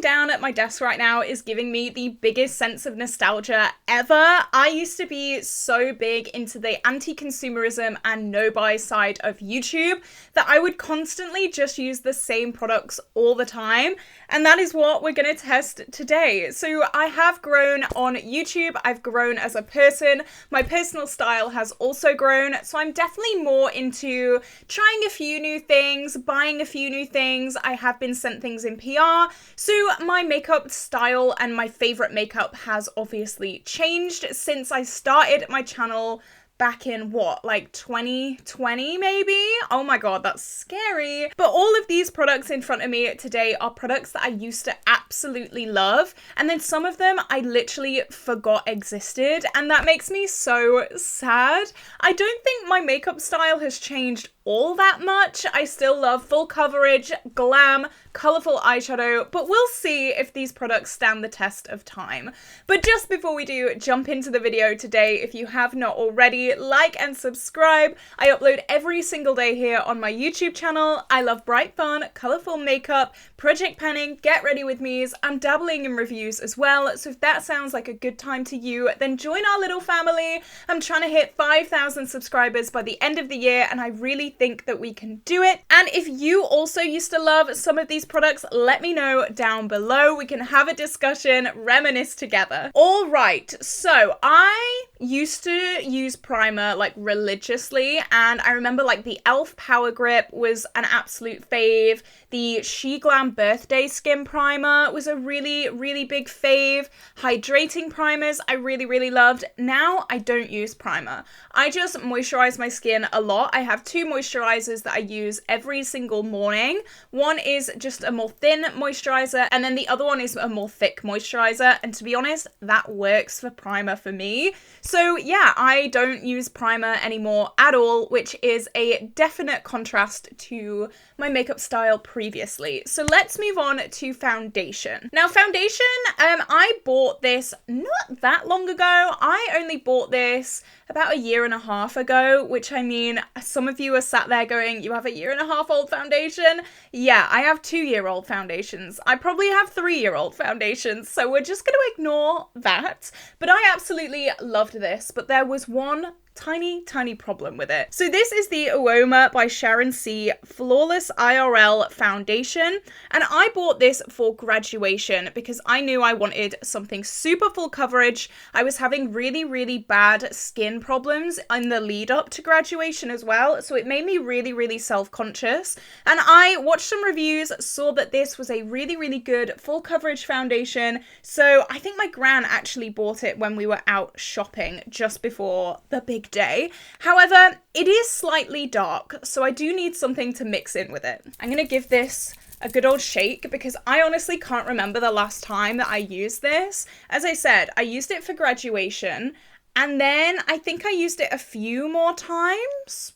down at my desk right now is giving me the biggest sense of nostalgia ever. I used to be so big into the anti-consumerism and no-buy side of YouTube that I would constantly just use the same products all the time. And that is what we're going to test today. So I have grown on YouTube. I've grown as a person. My personal style has also grown. So I'm definitely more into trying a few new things, buying a few new things. I have been sent things in PR. So my makeup style and my favorite makeup has obviously changed since I started my channel back in what, like 2020 maybe? Oh my god, that's scary. But all of these products in front of me today are products that I used to absolutely love, and then some of them I literally forgot existed, and that makes me so sad. I don't think my makeup style has changed all that much. I still love full coverage, glam, colourful eyeshadow, but we'll see if these products stand the test of time. But just before we do jump into the video today, if you have not already, like and subscribe. I upload every single day here on my YouTube channel. I love bright fun, colourful makeup, project panning, get ready with me's. I'm dabbling in reviews as well, so if that sounds like a good time to you, then join our little family. I'm trying to hit 5,000 subscribers by the end of the year, and I really think that we can do it. And if you also used to love some of these products, let me know down below. We can have a discussion, reminisce together. All right, so I used to use primer like religiously, and I remember like the e.l.f. Power Grip was an absolute fave. The SheGlam Birthday Skin Primer was a really big fave. Hydrating primers I really loved. Now I don't use primer. I just moisturize my skin a lot. I have two moisturizers that I use every single morning. One is just a more thin moisturizer, and then the other one is a more thick moisturizer, and to be honest, that works for primer for me. So yeah, I don't use primer anymore at all, which is a definite contrast to my makeup style previously. So let's move on to foundation. Now foundation, I bought this not that long ago. I only bought this about a year and a half ago, which I mean, some of you are sat there going, you have a year and a half old foundation? Yeah, I have 2-year-old foundations. I probably have 3-year-old foundations, so we're just going to ignore that. But I absolutely loved this, but there was one tiny problem with it. So this is the Uoma by Sharon C Flawless IRL foundation, and I bought this for graduation because I knew I wanted something super full coverage. I was having really bad skin problems in the lead up to graduation as well, so it made me really self-conscious, and I watched some reviews, saw that this was a really good full coverage foundation, so I think my gran actually bought it when we were out shopping just before the big day. However, it is slightly dark, so I do need something to mix in with it. I'm gonna give this a good old shake because I honestly can't remember the last time that I used this. As I said, I used it for graduation, and then I think I used it a few more times,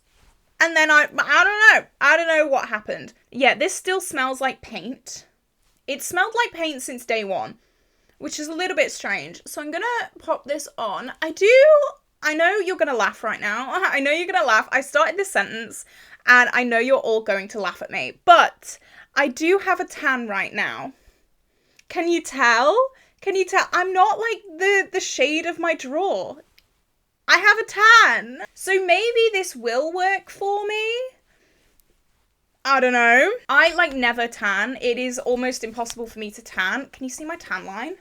and then I don't know what happened. Yeah, this still smells like paint. It smelled like paint since day one, which is a little bit strange. So I'm gonna pop this on. I know you're gonna laugh right now. I know you're gonna laugh. I started this sentence and I know you're all going to laugh at me, but I do have a tan right now. Can you tell? Can you tell? I'm not like the shade of my drawer. I have a tan. So maybe this will work for me. I don't know. I like never tan. It is almost impossible for me to tan. Can you see my tan line?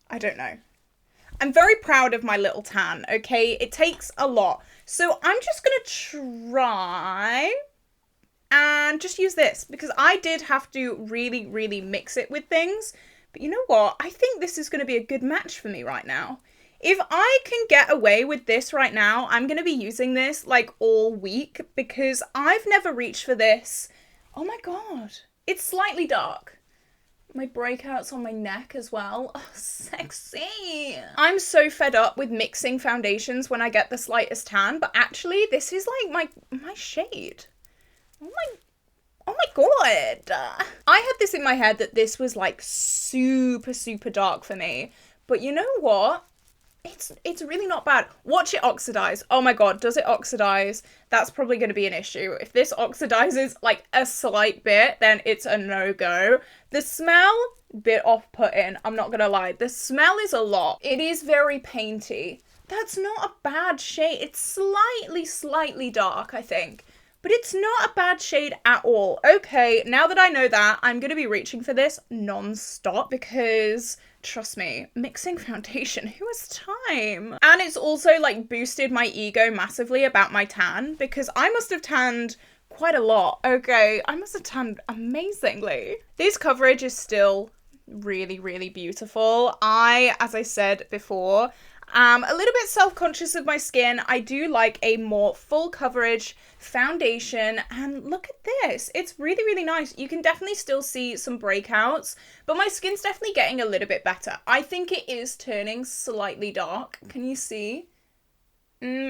I don't know. I'm very proud of my little tan, okay? It takes a lot. So I'm just gonna try and just use this because I did have to really mix it with things. But you know what? I think this is gonna be a good match for me right now. If I can get away with this right now, I'm gonna be using this like all week because I've never reached for this. Oh my god, it's slightly dark. My breakouts on my neck as well. Oh, sexy. I'm so fed up with mixing foundations when I get the slightest tan, but actually this is like my shade. Oh my god. I had this in my head that this was like super dark for me, but you know what? It's really not bad. Watch it oxidize. Oh my god, does it oxidize? That's probably going to be an issue. If this oxidizes like a slight bit, then it's a no-go. The smell, bit off-putting, I'm not gonna lie. The smell is a lot. It is very painty. That's not a bad shade. It's slightly dark, I think. But it's not a bad shade at all. Okay, now that I know that, I'm gonna be reaching for this non-stop because, trust me, mixing foundation, who has time? And it's also like boosted my ego massively about my tan because I must have tanned quite a lot. Okay, I must have tanned amazingly. This coverage is still really beautiful. As I said before, I'm a little bit self-conscious of my skin. I do like a more full coverage foundation, and look at this. It's really nice. You can definitely still see some breakouts, but my skin's definitely getting a little bit better. I think it is turning slightly dark. Can you see?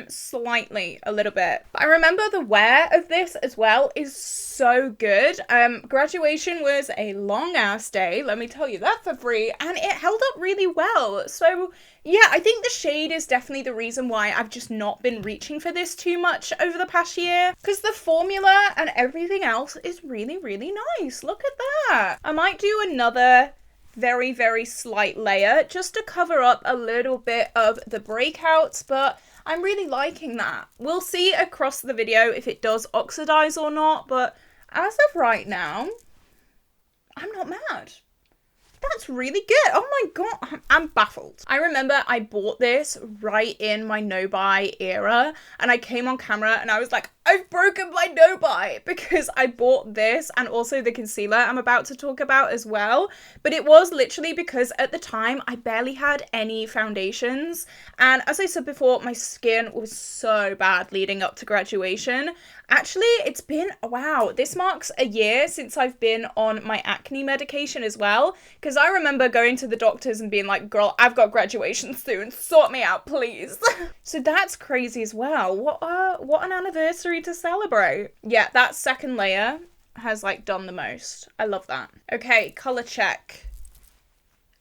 Slightly, a little bit. But I remember the wear of this as well is so good. Graduation was a long ass day, let me tell you that for free, and it held up really well. So yeah, I think the shade is definitely the reason why I've just not been reaching for this too much over the past year, because the formula and everything else is really nice. Look at that. I might do another very slight layer just to cover up a little bit of the breakouts, but I'm really liking that. We'll see across the video if it does oxidize or not, but as of right now, I'm not mad. That's really good. Oh my god, I'm baffled. I remember I bought this right in my no-buy era, and I came on camera and I was like, I've broken my no-buy, because I bought this and also the concealer I'm about to talk about as well. But it was literally because at the time I barely had any foundations, and as I said before, my skin was so bad leading up to graduation. Actually, it's been, wow, this marks a year since I've been on my acne medication as well, because I remember going to the doctors and being like, girl, I've got graduation soon, sort me out, please. So that's crazy as well. What an anniversary to celebrate. Yeah, that second layer has like done the most. I love that. Okay, color check.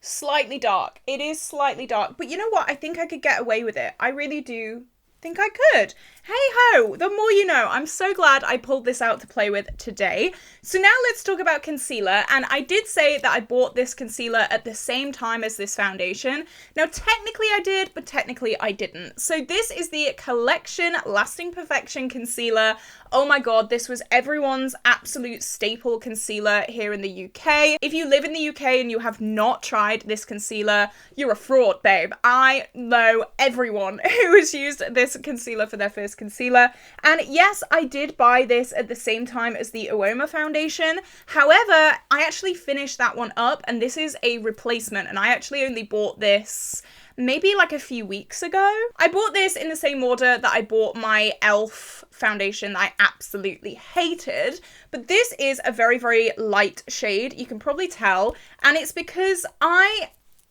Slightly dark. It is slightly dark, but you know what? I think I could get away with it. I really do think I could. Hey ho, the more you know. I'm so glad I pulled this out to play with today. So now let's talk about concealer, and I did say that I bought this concealer at the same time as this foundation. Now technically I did, but technically I didn't. So this is the Collection Lasting Perfection Concealer. Oh my god, this was everyone's absolute staple concealer here in the UK. If you live in the UK and you have not tried this concealer, you're a fraud, babe. I know everyone who has used this concealer for their first concealer. And yes, I did buy this at the same time as the Uoma foundation. However, I actually finished that one up, and this is a replacement, and I actually only bought this maybe like a few weeks ago. I bought this in the same order that I bought my e.l.f. foundation that I absolutely hated, but this is a very light shade, you can probably tell, and it's because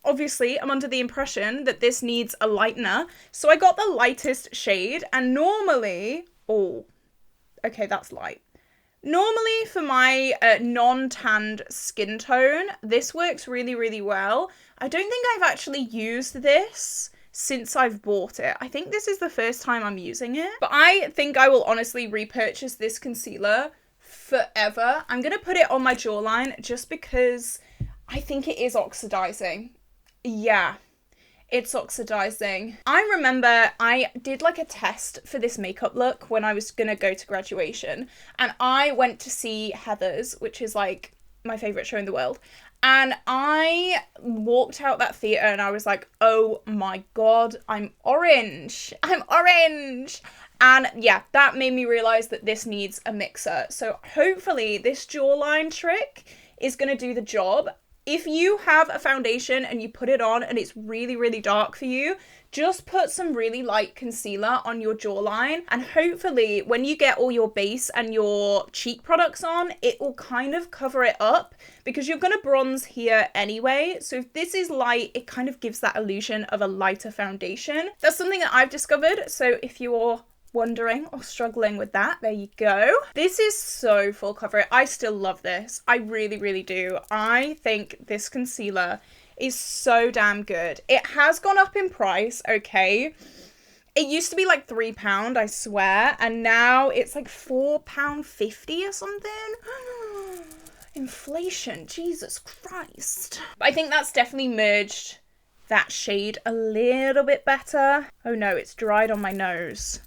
obviously I'm under the impression that this needs a lightener, so I got the lightest shade, and normally, oh, okay, that's light. Normally for my non-tanned skin tone, this works really well. I don't think I've actually used this since I've bought it. I think this is the first time I'm using it, but I think I will honestly repurchase this concealer forever. I'm gonna put it on my jawline just because I think it is oxidizing. Yeah, it's oxidizing. I remember I did like a test for this makeup look when I was gonna go to graduation, and I went to see Heather's, which is like my favorite show in the world, and I walked out that theater and I was like, oh my god, I'm orange. And yeah, that made me realize that this needs a mixer. So hopefully this jawline trick is gonna do the job. If you have a foundation and you put it on and it's really dark for you, just put some really light concealer on your jawline, and hopefully when you get all your base and your cheek products on, it will kind of cover it up, because you're going to bronze here anyway. So if this is light, it kind of gives that illusion of a lighter foundation. That's something that I've discovered, so if you're wondering or struggling with that, there you go. This is so full coverage. I still love this. I really do. I think this concealer is so damn good. It has gone up in price, okay? It used to be like £3, I swear, and now it's like £4.50 or something. Inflation, Jesus Christ. I think that's definitely merged that shade a little bit better. Oh no, it's dried on my nose.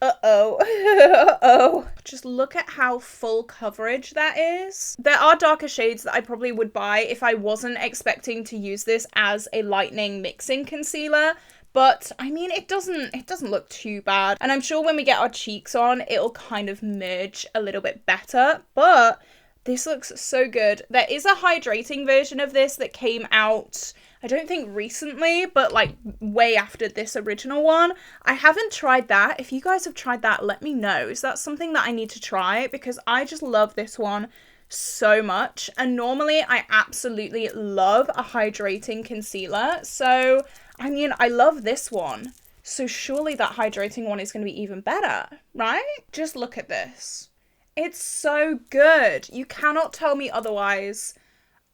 Uh-oh. Uh-oh. Just look at how full coverage that is. There are darker shades that I probably would buy if I wasn't expecting to use this as a lightening mixing concealer. But I mean, it doesn't look too bad. And I'm sure when we get our cheeks on, it'll kind of merge a little bit better. But this looks so good. There is a hydrating version of this that came out, I don't think recently, but like way after this original one. I haven't tried that. If you guys have tried that, let me know. Is that something that I need to try? Because I just love this one so much. And normally I absolutely love a hydrating concealer. So, I mean, I love this one. So surely that hydrating one is going to be even better, right? Just look at this. It's so good. You cannot tell me otherwise.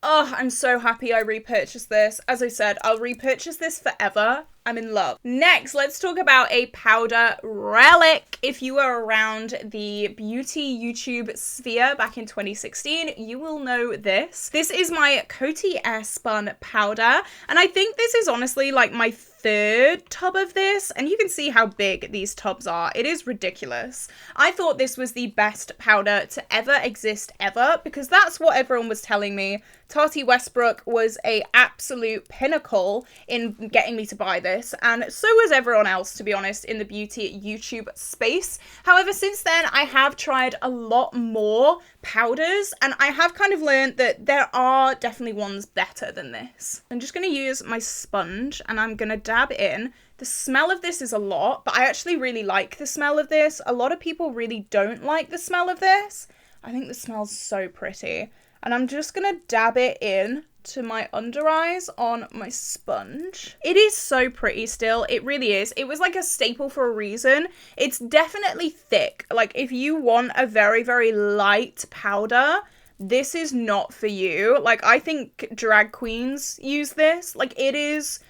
Oh, I'm so happy I repurchased this. As I said, I'll repurchase this forever. I'm in love. Next, let's talk about a powder relic. If you were around the beauty YouTube sphere back in 2016, you will know this. This is my Coty Airspun powder, and I think this is honestly like my third tub of this, and you can see how big these tubs are. It is ridiculous. I thought this was the best powder to ever exist ever, because that's what everyone was telling me. Tati Westbrook was a absolute pinnacle in getting me to buy this, and so was everyone else, to be honest, in the beauty YouTube space. However, since then I have tried a lot more powders, and I have kind of learned that there are definitely ones better than this. I'm just going to use my sponge and I'm going to dab in. The smell of this is a lot, but I actually really like the smell of this. A lot of people really don't like the smell of this. I think the smells so pretty. And I'm just going to dab it in to my under eyes on my sponge. It is so pretty still. It really is. It was like a staple for a reason. It's definitely thick. Like if you want a very, very light powder, this is not for you. Like I think drag queens use this. Like it is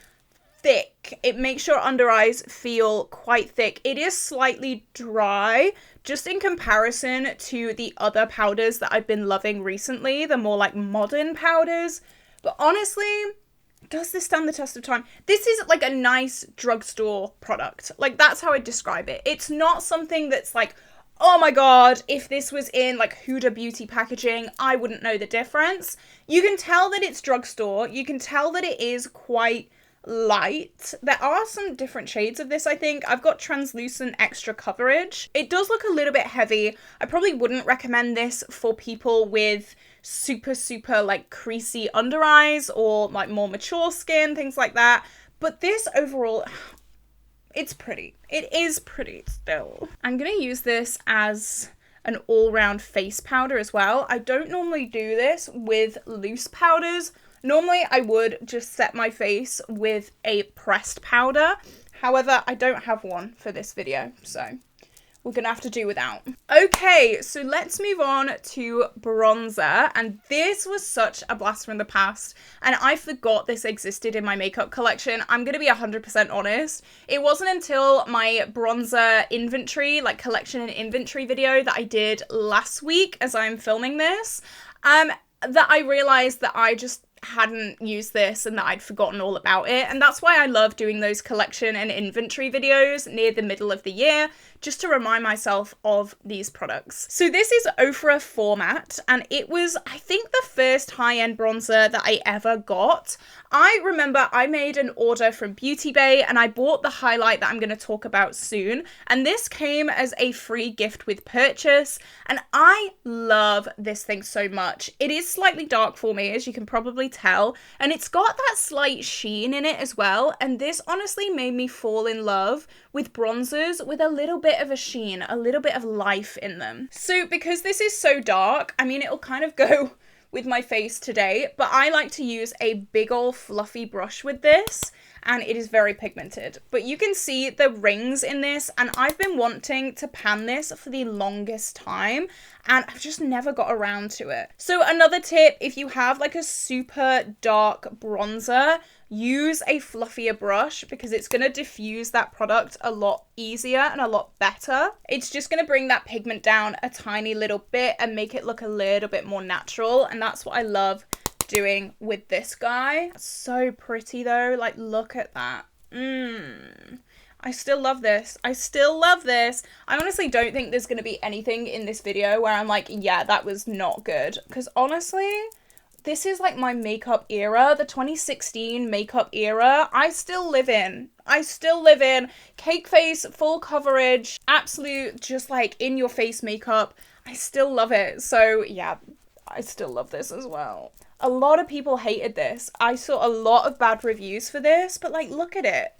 thick. It makes your under eyes feel quite thick. It is slightly dry, just in comparison to the other powders that I've been loving recently, the more like modern powders. But honestly, does this stand the test of time? This is like a nice drugstore product. Like that's how I describe it. It's not something that's like, oh my god, if this was in like Huda beauty packaging, I wouldn't know the difference. You can tell that it's drugstore. You can tell that it is quite light. There are some different shades of this, I think. I've got translucent extra coverage. It does look a little bit heavy. I probably wouldn't recommend this for people with super like creasy under eyes or like more mature skin, things like that. But this overall, it's pretty. It is pretty still. I'm gonna use this as an all-round face powder as well. I don't normally do this with loose powders. Normally, I would just set my face with a pressed powder. However, I don't have one for this video, so we're gonna have to do without. Okay, so let's move on to bronzer. And this was such a blast from the past, and I forgot this existed in my makeup collection. I'm gonna be 100% honest. It wasn't until my bronzer inventory, like collection and inventory video that I did last week as I'm filming this, that I realized that I just hadn't used this and that I'd forgotten all about it. And that's why I love doing those collection and inventory videos near the middle of the year, just to remind myself of these products. So this is Ofra Format, and it was, I think, the first high-end bronzer that I ever got. I remember I made an order from Beauty Bay and I bought the highlight that I'm going to talk about soon, and this came as a free gift with purchase, and I love this thing so much. It is slightly dark for me, as you can probably tell, and it's got that slight sheen in it as well, and this honestly made me fall in love with bronzers with a little bit of a sheen, a little bit of life in them. So because this is so dark, I mean, it'll kind of go with my face today, but I like to use a big ol' fluffy brush with this, and it is very pigmented. But you can see the rings in this, and I've been wanting to pan this for the longest time, and I've just never got around to it. So another tip, if you have like a super dark bronzer, use a fluffier brush because it's going to diffuse that product a lot easier and a lot better. It's just going to bring that pigment down a tiny little bit and make it look a little bit more natural, and that's what I love doing with this guy. So pretty though, like look at that. I still love this. I still love this. I honestly don't think there's going to be anything in this video where I'm like, yeah, that was not good. Because honestly, this is like my makeup era, the 2016 makeup era. I still live in. Cake face, full coverage, absolute just like in your face makeup. I still love it. So yeah, I still love this as well. A lot of people hated this. I saw a lot of bad reviews for this, but like, look at it.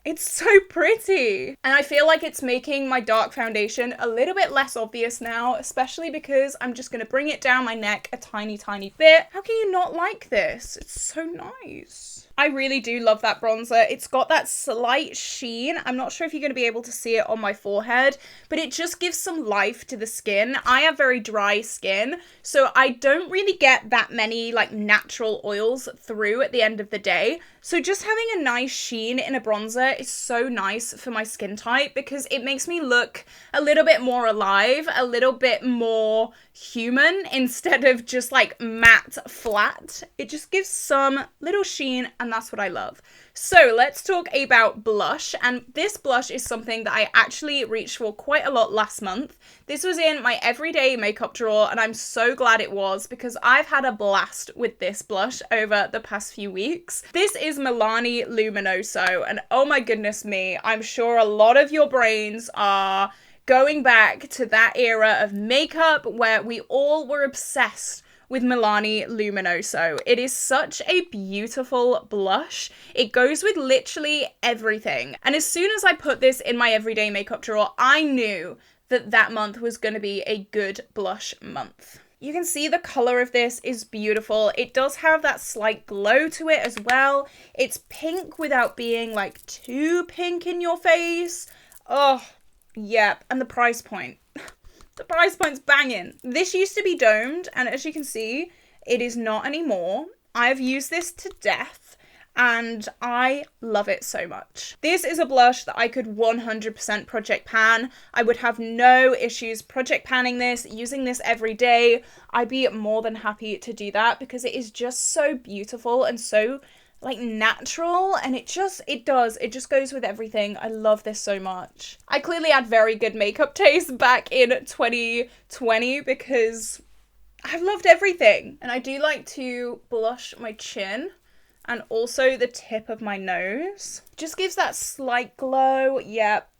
It's so pretty. And I feel like it's making my dark foundation a little bit less obvious now, especially because I'm just going to bring it down my neck a tiny bit. How can you not like this? It's so nice. I really do love that bronzer. It's got that slight sheen. I'm not sure if you're going to be able to see it on my forehead, but it just gives some life to the skin. I have very dry skin, so I don't really get that many like natural oils through at the end of the day. So just having a nice sheen in a bronzer is so nice for my skin type because it makes me look a little bit more alive, a little bit more human instead of just like matte flat. It just gives some little sheen, and that's what I love. So let's talk about blush, and this blush is something that I actually reached for quite a lot last month. This was in my everyday makeup drawer, and I'm so glad it was because I've had a blast with this blush over the past few weeks. This is Milani Luminoso, and oh my goodness me, I'm sure a lot of your brains are going back to that era of makeup where we all were obsessed with Milani Luminoso. It is such a beautiful blush. It goes with literally everything. And as soon as I put this in my everyday makeup drawer, I knew that that month was going to be a good blush month. You can see the color of this is beautiful. It does have that slight glow to it as well. It's pink without being like too pink in your face. Oh, yep. And the price point. The price point's banging. This used to be domed, and as you can see, it is not anymore. I've used this to death, and I love it so much. This is a blush that I could 100% project pan. I would have no issues project panning this, using this every day. I'd be more than happy to do that because it is just so beautiful and so like natural, and it just goes with everything. I love this so much. I clearly had very good makeup taste back in 2020 because I've loved everything. And I do like to blush my chin and also the tip of my nose. Just gives that slight glow. Yep,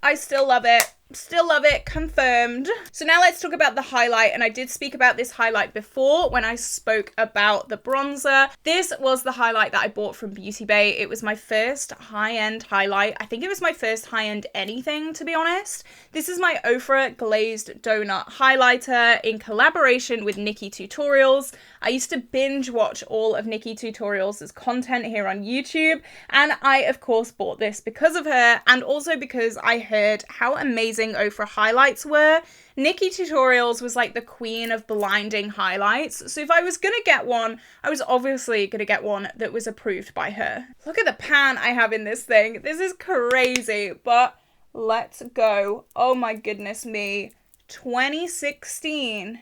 I still love it. Still love it, confirmed. So now let's talk about the highlight, and I did speak about this highlight before when I spoke about the bronzer. This was the highlight that I bought from Beauty Bay. It was my first high-end highlight. I think it was my first high-end anything, to be honest. This is my Ofra Glazed Donut Highlighter in collaboration with Nikki Tutorials. I used to binge watch all of Nikki Tutorials' content here on YouTube, and I, of course, bought this because of her, and also because I heard how amazing Ofra highlights were. Nikki Tutorials was like the queen of blinding highlights, so if I was gonna get one, I was obviously gonna get one that was approved by her. Look at the pan I have in this thing. This is crazy, but let's go. Oh my goodness me. 2016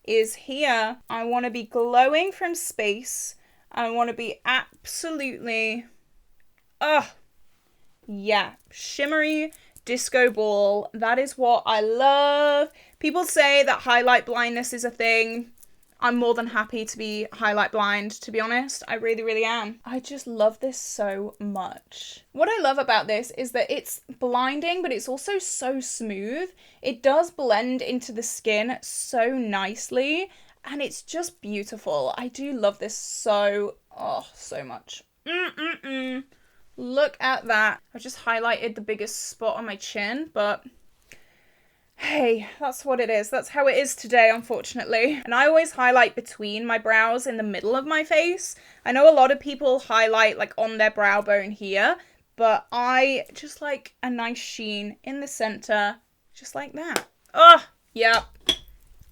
is here. I want to be glowing from space. I want to be absolutely, yeah, shimmery disco ball. That is what I love. People say that highlight blindness is a thing. I'm more than happy to be highlight blind, to be honest. I really am. I just love this so much. What I love about this is that it's blinding, but it's also so smooth. It does blend into the skin so nicely, and it's just beautiful. I do love this so much. Look at that. I've just highlighted the biggest spot on my chin, but Hey, that's what it is. That's how it is today, unfortunately. And I always highlight between my brows in the middle of my face. I know a lot of people highlight like on their brow bone here, but I just like a nice sheen in the center, just like that. Oh, yep.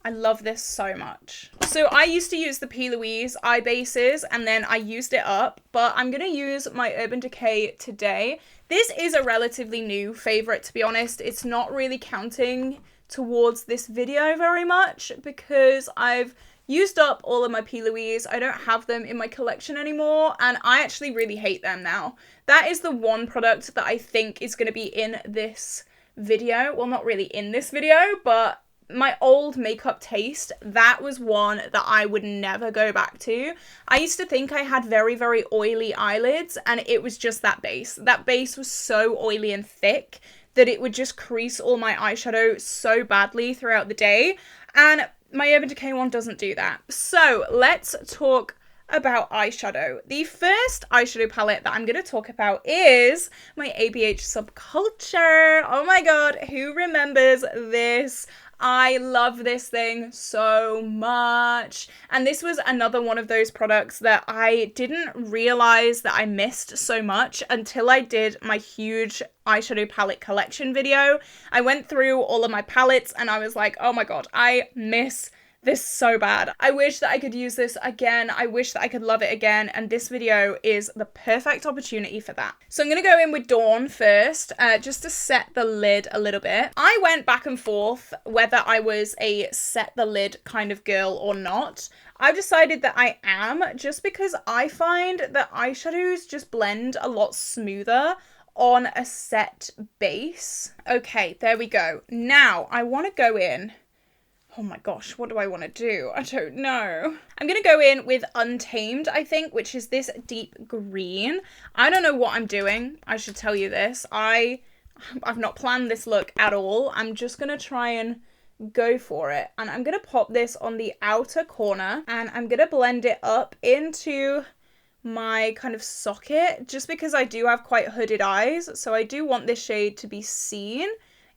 I love this so much. So I used to use the P. Louise eye bases and then I used it up, but I'm going to use my Urban Decay today. This is a relatively new favorite, to be honest. It's not really counting towards this video very much because I've used up all of my P. Louise. I don't have them in my collection anymore and I actually really hate them now. That is the one product that I think is going to be in this video. Well, not really in this video, but my old makeup taste, that was one that I would never go back to. I used to think I had very, very oily eyelids and it was just that base. That base was so oily and thick that it would just crease all my eyeshadow so badly throughout the day. And my Urban Decay one doesn't do that. So let's talk about eyeshadow. The first eyeshadow palette that I'm going to talk about is my ABH Subculture. Oh my god, who remembers this? I love this thing so much. And this was another one of those products that I didn't realize that I missed so much until I did my huge eyeshadow palette collection video. I went through all of my palettes and I was like, oh my god, I miss this so bad. I wish that I could use this again. I wish that I could love it again. And this video is the perfect opportunity for that. So I'm going to go in with Dawn first, just to set the lid a little bit. I went back and forth whether I was a set the lid kind of girl or not. I've decided that I am, just because I find that eyeshadows just blend a lot smoother on a set base. Okay, there we go. Now I want to go in. Oh my gosh, what do I want to do? I don't know. I'm going to go in with Untamed, I think, which is this deep green. I don't know what I'm doing. I should tell you this. I've not planned this look at all. I'm just going to try and go for it. And I'm going to pop this on the outer corner and I'm going to blend it up into my kind of socket, just because I do have quite hooded eyes. So I do want this shade to be seen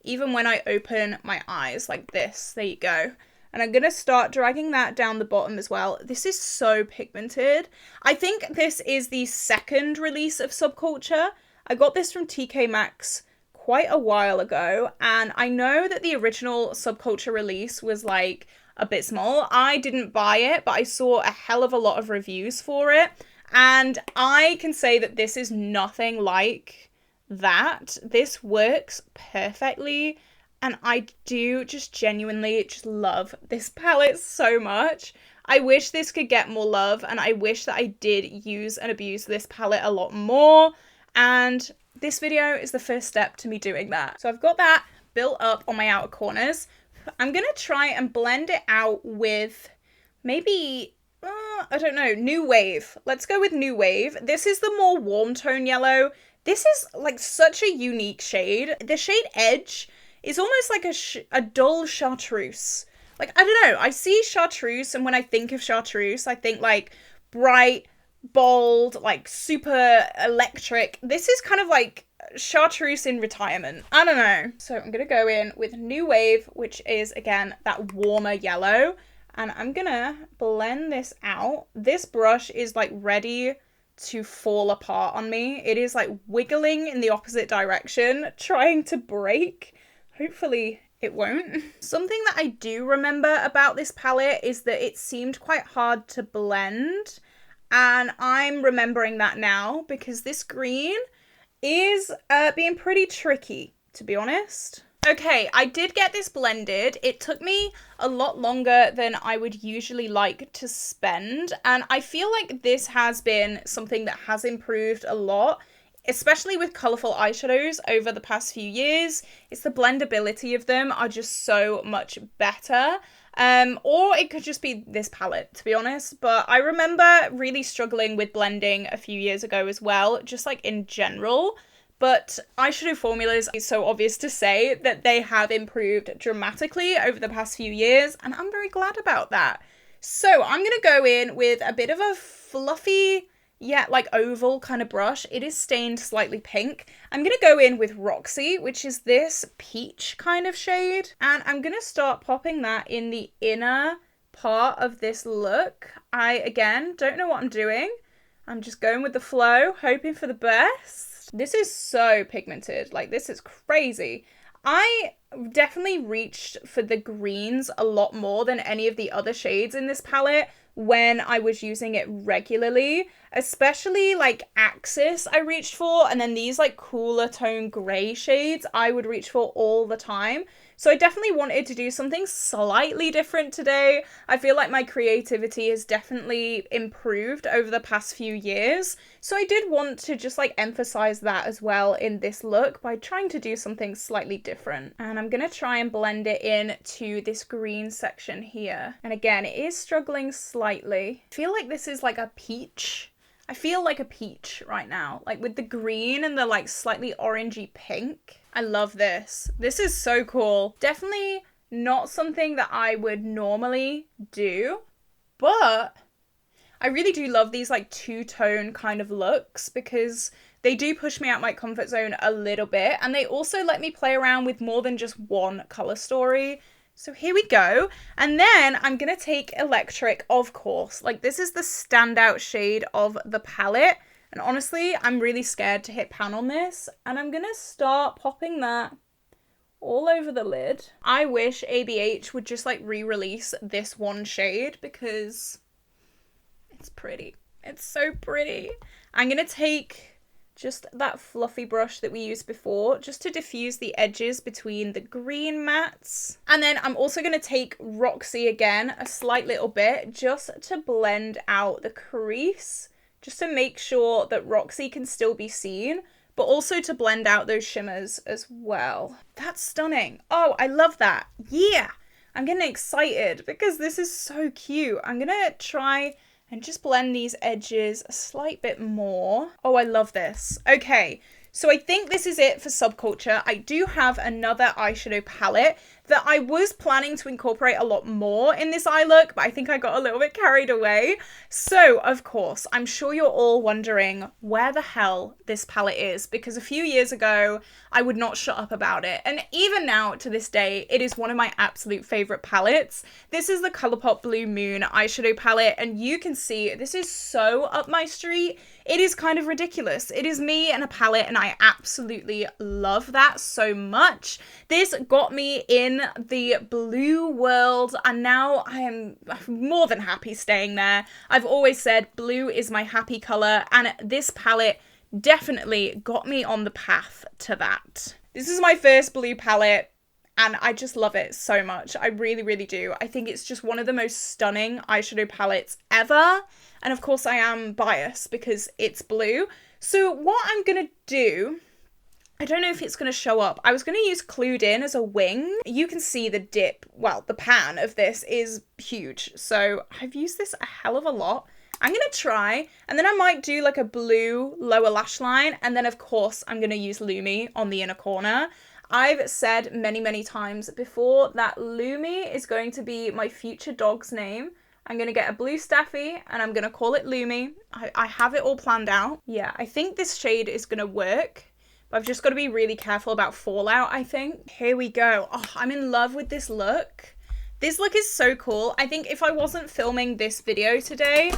even when I open my eyes like this. There you go. And I'm going to start dragging that down the bottom as well. This is so pigmented. I think this is the second release of Subculture. I got this from TK Maxx quite a while ago. And I know that the original Subculture release was like abysmal. I didn't buy it, but I saw a hell of a lot of reviews for it. And I can say that this is nothing like that. This works perfectly and I do just genuinely just love this palette so much. I wish this could get more love and I wish that I did use and abuse this palette a lot more, and this video is the first step to me doing that. So I've got that built up on my outer corners. I'm gonna try and blend it out with maybe I don't know, New Wave. Let's go with New Wave. This is the more warm tone yellow. This is like such a unique shade. The shade Edge is almost like a dull chartreuse. Like, I don't know. I see chartreuse and when I think of chartreuse, I think like bright, bold, like super electric. This is kind of like chartreuse in retirement. I don't know. So I'm going to go in with New Wave, which is again that warmer yellow. And I'm going to blend this out. This brush is like ready to fall apart on me. It is like wiggling in the opposite direction, trying to break. Hopefully it won't. Something that I do remember about this palette is that it seemed quite hard to blend, and I'm remembering that now because this green is being pretty tricky, to be honest. Okay, I did get this blended. It took me a lot longer than I would usually like to spend, and I feel like this has been something that has improved a lot, especially with colourful eyeshadows over the past few years. It's the blendability of them are just so much better. Or it could just be this palette, to be honest. But I remember really struggling with blending a few years ago as well, just like in general. But eyeshadow formulas is so obvious to say that they have improved dramatically over the past few years, and I'm very glad about that. So I'm going to go in with a bit of a fluffy yeah, like oval kind of brush. It is stained slightly pink. I'm going to go in with Roxy, which is this peach kind of shade. And I'm going to start popping that in the inner part of this look. I, again, don't know what I'm doing. I'm just going with the flow, hoping for the best. This is so pigmented. Like, this is crazy. I definitely reached for the greens a lot more than any of the other shades in this palette when I was using it regularly, especially like Axis I reached for, and then these like cooler tone grey shades I would reach for all the time. So I definitely wanted to do something slightly different today. I feel like my creativity has definitely improved over the past few years. So I did want to just like emphasize that as well in this look by trying to do something slightly different. And I'm going to try and blend it in to this green section here. And again, it is struggling slightly. I feel like this is like a peach. I feel like a peach right now, like with the green and the like slightly orangey pink. I love this. This is so cool. Definitely not something that I would normally do, but I really do love these like two-tone kind of looks because they do push me out my comfort zone a little bit, and they also let me play around with more than just one color story. So here we go. And then I'm going to take Electric, of course. Like, this is the standout shade of the palette. And honestly, I'm really scared to hit pan on this. And I'm going to start popping that all over the lid. I wish ABH would just like re-release this one shade because it's pretty. It's so pretty. I'm going to take just that fluffy brush that we used before, just to diffuse the edges between the green mattes. And then I'm also going to take Roxy again, a slight little bit, just to blend out the crease, just to make sure that Roxy can still be seen, but also to blend out those shimmers as well. That's stunning. Oh, I love that. Yeah, I'm getting excited because this is so cute. I'm going to try and just blend these edges a slight bit more. Oh, I love this. Okay, so I think this is it for Subculture. I do have another eyeshadow palette that I was planning to incorporate a lot more in this eye look, but I think I got a little bit carried away. So, of course, I'm sure you're all wondering where the hell this palette is, because a few years ago, I would not shut up about it. And even now, to this day, it is one of my absolute favorite palettes. This is the Colourpop Blue Moon eyeshadow palette, and you can see this is so up my street. It is kind of ridiculous. It is me and a palette, and I absolutely love that so much. This got me in the blue world, and now I'm more than happy staying there. I've always said blue is my happy color, and this palette definitely got me on the path to that. This is my first blue palette, and I just love it so much. I really, really do. I think it's just one of the most stunning eyeshadow palettes ever. And of course I am biased because it's blue. So what I'm going to do, I don't know if it's going to show up. I was going to use Clued In as a wing. You can see the dip, well, the pan of this is huge. So I've used this a hell of a lot. I'm going to try, and then I might do like a blue lower lash line. And then of course I'm going to use Lumi on the inner corner. I've said many, many times before that Lumi is going to be my future dog's name. I'm going to get a blue staffy and I'm going to call it Lumi. I have it all planned out. Yeah, I think this shade is going to work, but I've just got to be really careful about fallout, I think. Here we go. Oh, I'm in love with this look. This look is so cool. I think if I wasn't filming this video today,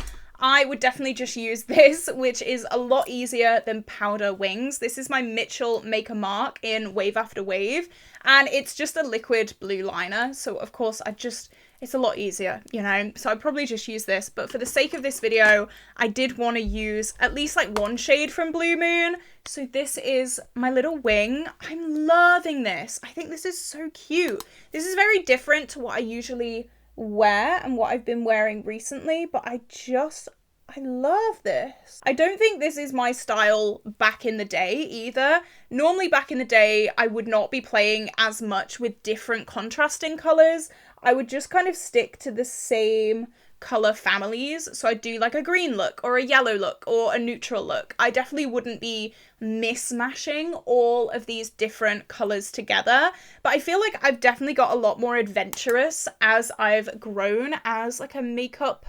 I would definitely just use this, which is a lot easier than powder wings. This is my Mitchell Make a Mark in Wave After Wave, and it's just a liquid blue liner. So of course it's a lot easier, you know, so I'd probably just use this. But for the sake of this video, I did want to use at least like one shade from Blue Moon. So this is my little wing. I'm loving this. I think this is so cute. This is very different to what I usually wear and what I've been wearing recently, but I love this. I don't think this is my style back in the day either. Normally back in the day, I would not be playing as much with different contrasting colors. I would just kind of stick to the same color families. So I'd do like a green look or a yellow look or a neutral look. I definitely wouldn't be mismashing all of these different colors together. But I feel like I've definitely got a lot more adventurous as I've grown as like a makeup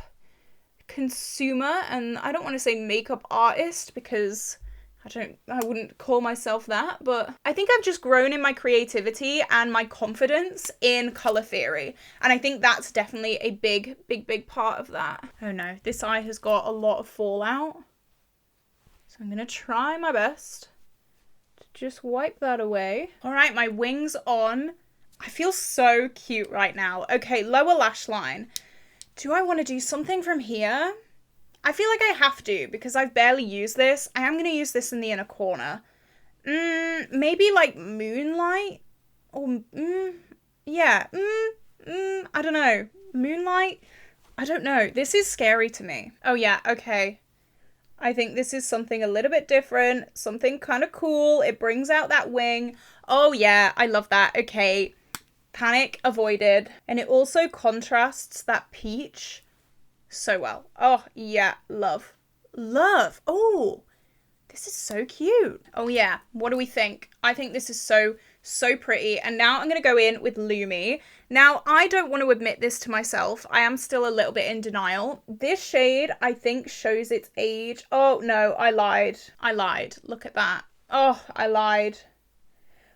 consumer, and I don't want to say makeup artist because I wouldn't call myself that, but I think I've just grown in my creativity and my confidence in color theory. And I think that's definitely a big part of that. Oh no, this eye has got a lot of fallout. So I'm gonna try my best to just wipe that away. All right, my wing's on. I feel so cute right now. Okay, lower lash line. Do I want to do something from here? I feel like I have to because I've barely used this. I am going to use this in the inner corner. Maybe like Moonlight? Or, yeah. I don't know. Moonlight? I don't know. This is scary to me. Oh yeah, okay. I think this is something a little bit different. Something kind of cool. It brings out that wing. Oh yeah, I love that. Okay. Panic avoided. And it also contrasts that peach so well. Oh yeah, love. Oh, this is so cute. Oh yeah, what do we think? I think this is so pretty. And now I'm gonna go in with Lumi. Now I don't want to admit this to myself. I am still a little bit in denial. This shade I think shows its age. Oh no, I lied. Look at that. Oh, I lied.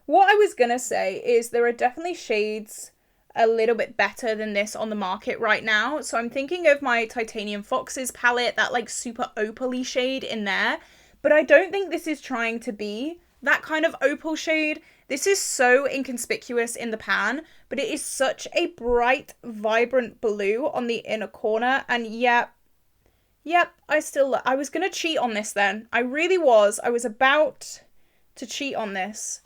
What I was gonna say is there are definitely shades a little bit better than this on the market right now. So I'm thinking of my Titanium Foxes palette, that like super opal-y shade in there. But I don't think this is trying to be that kind of opal shade. This is so inconspicuous in the pan, but it is such a bright, vibrant blue on the inner corner. And yep, I was gonna cheat on this then. I really was. I was about to cheat on this.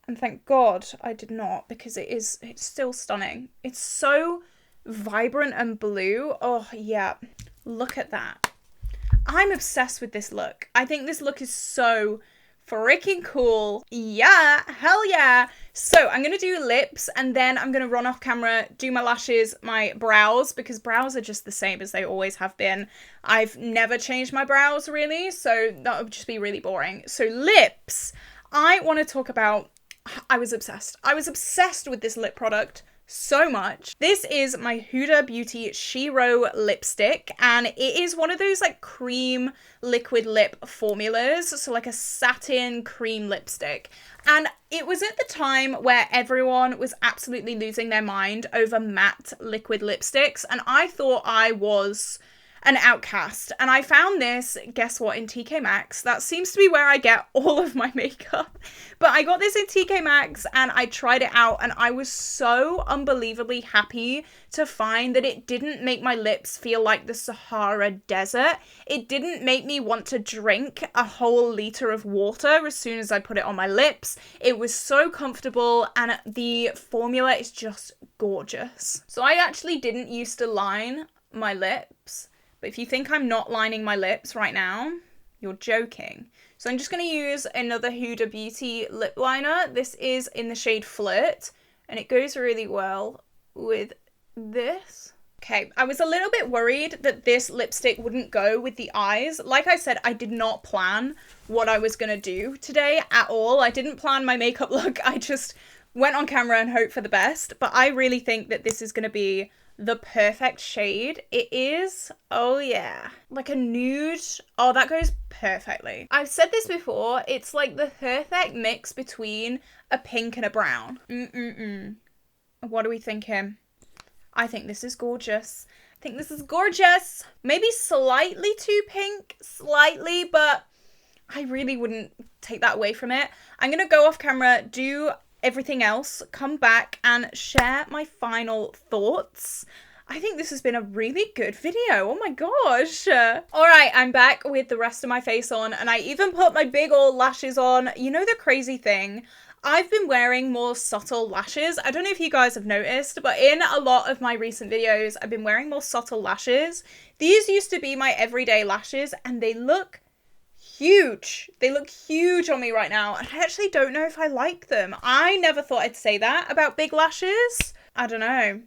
And thank God I did not, because it's still stunning. It's so vibrant and blue. Oh, yeah. Look at that. I'm obsessed with this look. I think this look is so freaking cool. Yeah, hell yeah. So I'm going to do lips, and then I'm going to run off camera, do my lashes, my brows, because brows are just the same as they always have been. I've never changed my brows, really, so that would just be really boring. So lips, I want to talk about... I was obsessed with this lip product so much. This is my Huda Beauty SheRo lipstick, and it is one of those like cream liquid lip formulas, so like a satin cream lipstick. And it was at the time where everyone was absolutely losing their mind over matte liquid lipsticks, and I thought I was an outcast. And I found this, guess what, in TK Maxx. That seems to be where I get all of my makeup. But I got this in TK Maxx and I tried it out, and I was so unbelievably happy to find that it didn't make my lips feel like the Sahara Desert. It didn't make me want to drink a whole liter of water as soon as I put it on my lips. It was so comfortable, and the formula is just gorgeous. So I actually didn't used to line my lips. But if you think I'm not lining my lips right now, you're joking. So I'm just going to use another Huda Beauty lip liner. This is in the shade Flirt, and it goes really well with this. Okay, I was a little bit worried that this lipstick wouldn't go with the eyes. Like I said, I did not plan what I was going to do today at all. I didn't plan my makeup look. I just went on camera and hoped for the best. But I really think that this is going to be the perfect shade. It is, oh yeah, like a nude. Oh, that goes perfectly. I've said this before, it's like the perfect mix between a pink and a brown. What are we thinking? I think this is gorgeous. Maybe slightly too pink, slightly, but I really wouldn't take that away from it. I'm gonna go off camera, do everything else, come back and share my final thoughts. I think this has been a really good video. Oh my gosh. All right, I'm back with the rest of my face on, and I even put my big old lashes on. You know the crazy thing? I've been wearing more subtle lashes. I don't know if you guys have noticed, but in a lot of my recent videos, I've been wearing more subtle lashes. These used to be my everyday lashes, and they look huge. They look huge on me right now, and I actually don't know if I like them. I never thought I'd say that about big lashes. I don't know.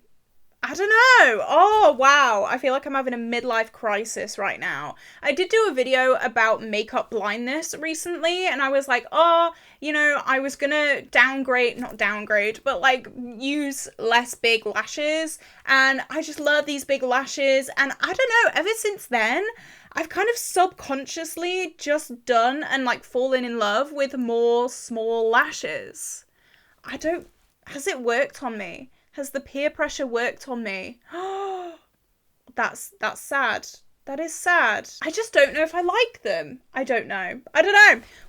I don't know. Oh, wow. I feel like I'm having a midlife crisis right now. I did do a video about makeup blindness recently, and I was like, oh, you know, I was gonna not downgrade, but like use less big lashes. And I just love these big lashes. And I don't know, ever since then, I've kind of subconsciously just done and like fallen in love with more small lashes. Has it worked on me? Has the peer pressure worked on me? That's sad. That is sad. I just don't know if I like them. I don't know.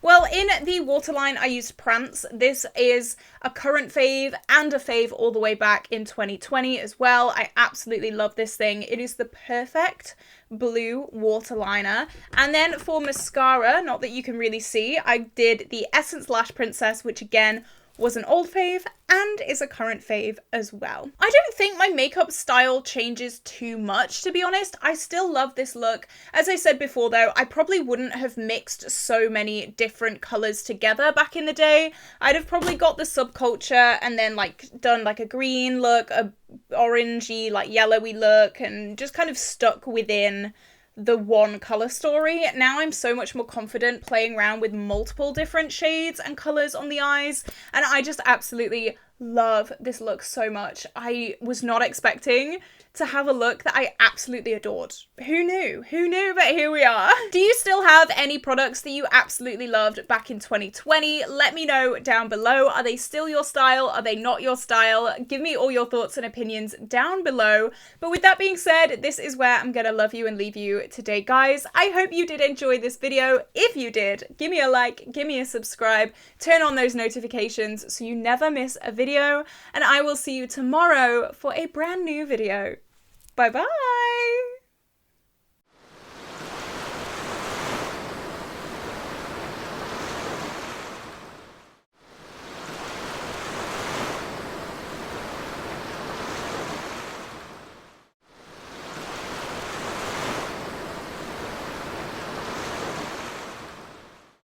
Well, in the waterline, I used Prance. This is a current fave and a fave all the way back in 2020 as well. I absolutely love this thing. It is the perfect blue waterliner. And then for mascara, not that you can really see, I did the Essence Lash Princess, which again was an old fave and is a current fave as well. I don't think my makeup style changes too much, to be honest. I still love this look. As I said before though, I probably wouldn't have mixed so many different colours together back in the day. I'd have probably got the Subculture and then like done like a green look, a orangey, like yellowy look, and just kind of stuck within the one color story. Now I'm so much more confident playing around with multiple different shades and colors on the eyes, and I just absolutely love this look so much. I was not expecting to have a look that I absolutely adored. Who knew? Who knew? But here we are. Do you still have any products that you absolutely loved back in 2020? Let me know down below. Are they still your style? Are they not your style? Give me all your thoughts and opinions down below. But with that being said, this is where I'm gonna love you and leave you today, guys. I hope you did enjoy this video. If you did, give me a like, give me a subscribe, turn on those notifications so you never miss a video, and I will see you tomorrow for a brand new video. Bye bye!